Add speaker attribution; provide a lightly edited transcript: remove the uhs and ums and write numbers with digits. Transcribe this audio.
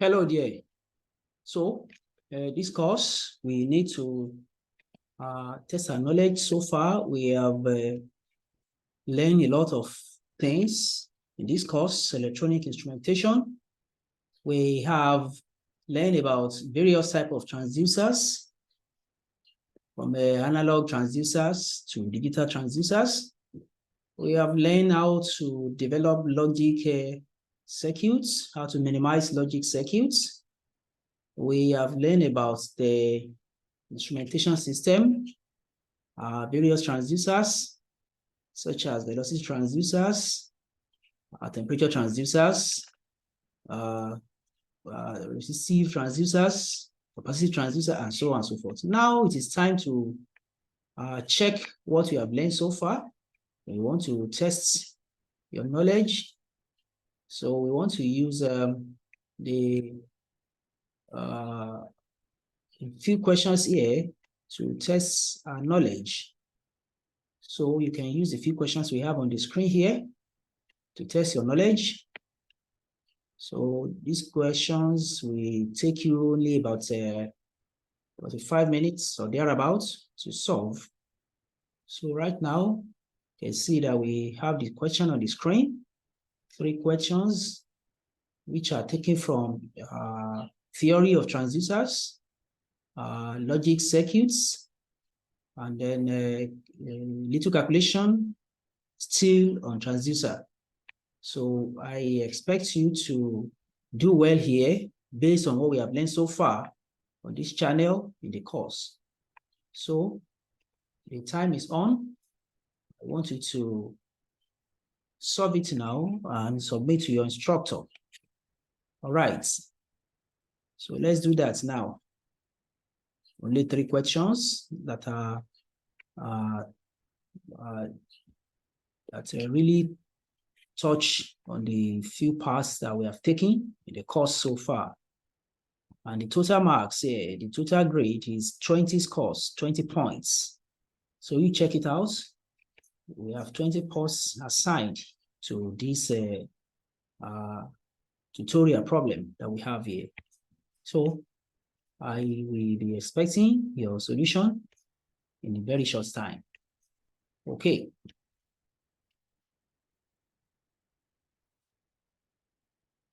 Speaker 1: Hello there. So this course, we need to test our knowledge. So far, we have learned a lot of things in this course, electronic instrumentation. We have learned about various types of transducers, from analog transducers to digital transducers. We have learned how to develop logic circuits, how to minimize logic circuits. We have learned about the instrumentation system, various transducers, such as velocity transducers, temperature transducers, resistive transducers, capacitive transducer, and so on and so forth. Now it is time to check what we have learned so far. We want to test your knowledge. So we want to use the few questions here to test our knowledge. So you can use the few questions we have on the screen here to test your knowledge. So these questions will take you only about 5 minutes or thereabouts to solve. So right now, you can see that we have the question on the screen, 3 questions, which are taken from theory of transducers, logic circuits, and then little calculation still on transducer. So I expect you to do well here based on what we have learned so far on this channel in the course. So the time is on. I want you to solve it now and submit to your instructor. All right. So let's do that now. Only 3 questions that are really touch on the few parts that we have taken in the course so far. And the total marks here, the total grade is 20 scores, 20 points. So you check it out. We have 20 points assigned to this tutorial problem that we have here. So I will be expecting your solution in a very short time. Okay.